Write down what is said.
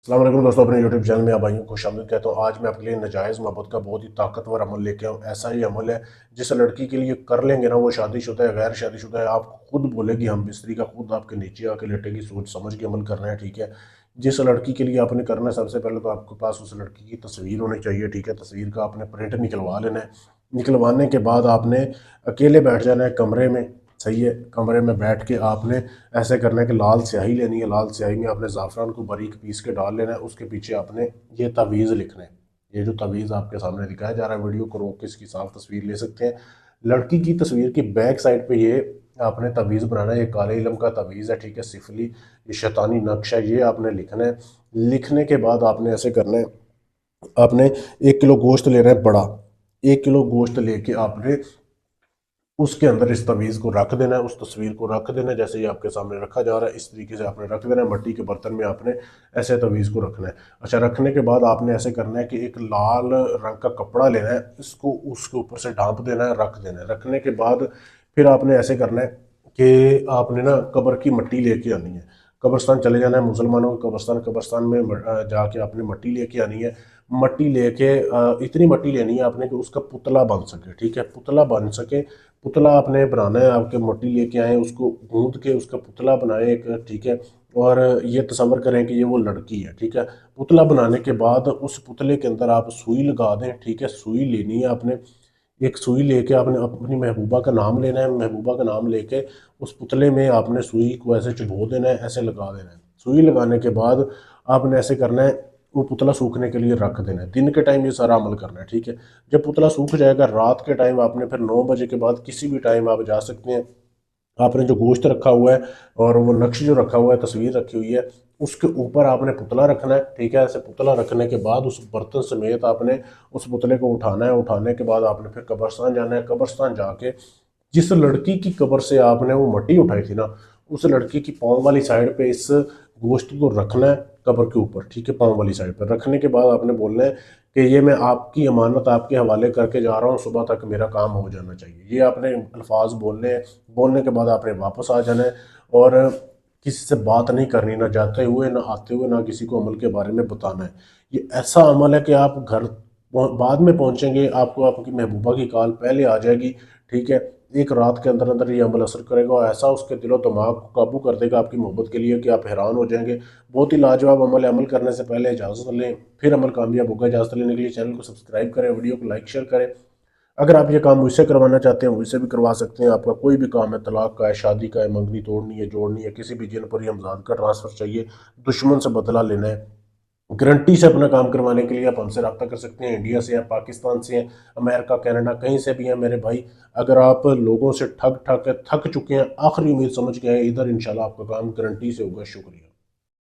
السلام علیکم دوستوں، اپنے یوٹیوب چینل میں آپ بھائیوں کو شامل کہتا ہوں۔ آج میں آپ کے لیے ناجائز محبت کا بہت ہی طاقتور عمل لے کے آؤں۔ ایسا ہی عمل ہے جس لڑکی کے لیے کر لیں گے نا، وہ شادی شدہ ہے غیر شادی شدہ ہے، آپ خود بولے گی ہم بستری کا، خود آپ کے نیچے آ کے لیٹے گی۔ سوچ سمجھ کے عمل کرنا ہے، ٹھیک ہے۔ جس لڑکی کے لیے آپ نے کرنا ہے، سب سے پہلے تو آپ کے پاس اس لڑکی کی تصویر ہونی چاہیے، ٹھیک ہے۔ تصویر کا آپ نے پرنٹ نکلوا لینا ہے۔ نکلوانے کے بعد آپ نے اکیلے بیٹھ جانا ہے کمرے میں، صحیح ہے۔ کمرے میں بیٹھ کے آپ نے ایسے کرنا ہے کہ لال سیاہی لینی ہے، لال سیاہی میں آپ نے زعفران کو باریک پیس کے ڈال لینا ہے۔ اس کے پیچھے آپ نے یہ تعویذ لکھنا ہے۔ یہ جو تعویذ آپ کے سامنے دکھایا جا رہا ہے، ویڈیو کو روک کے اس کی صاف تصویر لے سکتے ہیں۔ لڑکی کی تصویر کی بیک سائڈ پہ یہ آپ نے تعویذ بنانا ہے۔ یہ کالے علم کا تعویذ ہے، ٹھیک ہے، سفلی، یہ شیطانی نقش ہے، یہ آپ نے لکھنا ہے۔ لکھنے کے بعد آپ نے ایسے کرنا ہے، آپ نے 1 کلو گوشت لینا ہے بڑا۔ 1 کلو گوشت لے کے آپ نے اس کے اندر اس تعویذ کو رکھ دینا ہے، اس تصویر کو رکھ دینا ہے جیسے یہ آپ کے سامنے رکھا جا رہا ہے۔ اس طریقے سے آپ نے رکھ دینا ہے، مٹی کے برتن میں آپ نے ایسے تعویذ کو رکھنا ہے۔ اچھا، رکھنے کے بعد آپ نے ایسے کرنا ہے کہ ایک لال رنگ کا کپڑا لینا ہے، اس کو اس کے اوپر سے ڈھانپ دینا ہے، رکھ دینا ہے۔ رکھنے کے بعد پھر آپ نے ایسے کرنا ہے کہ آپ نے نا قبر کی مٹی لے کے آنی ہے۔ قبرستان چلے جانا ہے، مسلمانوں کے قبرستان میں جا کے آپ نے مٹی لے کے آنی ہے۔ مٹی لے کے اتنی مٹی لینی ہے آپ نے کہ اس کا پتلا بن سکے، ٹھیک ہے، پتلا بن سکے۔ پتلا آپ نے بنانا ہے، آپ کے مٹی لے کے آئیں، اس کو گوندھ کے اس کا پتلا بنائیں ایک، ٹھیک ہے۔ اور یہ تصور کریں کہ یہ وہ لڑکی ہے، ٹھیک ہے۔ پتلا بنانے کے بعد اس پتلے کے اندر آپ سوئی لگا دیں، ٹھیک ہے۔ سوئی لینی ہے آپ نے، ایک سوئی لے کے آپ نے اپنی محبوبہ کا نام لینا ہے۔ محبوبہ کا نام لے کے اس پتلے میں آپ نے سوئی کو ایسے چبھو دینا ہے، ایسے لگا دینا ہے۔ سوئی لگانے کے بعد آپ نے ایسے کرنا ہے، وہ پتلا سوکھنے کے لیے رکھ دینا ہے۔ دن کے ٹائم یہ سارا عمل کرنا ہے، ٹھیک ہے۔ جب پتلا سوکھ جائے گا رات کے ٹائم، آپ نے پھر 9 بجے کے بعد کسی بھی ٹائم آپ جا سکتے ہیں۔ آپ نے جو گوشت رکھا ہوا ہے اور وہ نقش جو رکھا ہوا ہے، تصویر رکھی ہوئی ہے، اس کے اوپر آپ نے پتلا رکھنا ہے، ٹھیک ہے۔ ایسے پتلا رکھنے کے بعد اس برتن سمیت آپ نے اس پتلے کو اٹھانا ہے۔ اٹھانے کے بعد آپ نے پھر قبرستان جانا ہے۔ قبرستان جا کے جس لڑکی کی قبر سے آپ نے وہ مٹی اٹھائی تھی نا، اس لڑکی کی پاؤں والی سائڈ پہ اس گوشت کو رکھنا ہے، قبر کے اوپر، ٹھیک ہے، پاؤں والی سائڈ پہ رکھنے کے بعد آپ نے بولنا ہے کہ یہ میں آپ کی امانت آپ کے حوالے کر کے جا رہا ہوں، صبح تک میرا کام ہو جانا چاہیے۔ یہ آپ نے الفاظ بولنے ہیں۔ بولنے کے بعد آپ نے واپس آ جانا ہے اور کسی سے بات نہیں کرنی، نہ جاتے ہوئے نہ آتے ہوئے، نہ کسی کو عمل کے بارے میں بتانا ہے۔ یہ ایسا عمل ہے کہ آپ گھر بعد میں پہنچیں گے، آپ کو آپ کی محبوبہ کی کال پہلے آ جائے گی، ٹھیک ہے۔ ایک رات کے اندر اندر یہ عمل اثر کرے گا اور ایسا اس کے دل و دماغ کو قابو کر دے گا آپ کی محبت کے لیے کہ آپ حیران ہو جائیں گے۔ بہت ہی لاجواب عمل ہے۔ عمل کرنے سے پہلے اجازت لیں، پھر عمل کامیاب ہوگا۔ اجازت لینے کے لیے چینل کو سبسکرائب کریں، ویڈیو کو لائک شیئر کریں۔ اگر آپ یہ کام مجھ سے کروانا چاہتے ہیں، مجھ سے بھی کروا سکتے ہیں۔ آپ کا کوئی بھی کام ہے، طلاق کا ہے، شادی کا ہے، منگنی توڑنی ہے، جوڑنی ہے، کسی بھی جن پر ہمزاد کا ٹرانسفر چاہیے، دشمن سے بدلہ لینا ہے، گارنٹی سے اپنا کام کروانے کے لیے آپ ہم سے رابطہ کر سکتے ہیں۔ انڈیا سے ہیں، پاکستان سے ہیں، امریکہ، کینیڈا، کہیں سے بھی ہیں میرے بھائی۔ اگر آپ لوگوں سے ٹھگ ٹھگ کے تھک چکے ہیں، آخری امید سمجھ کے ہیں، ادھر انشاءاللہ آپ کا کام گارنٹی سے ہوگا۔ شکریہ۔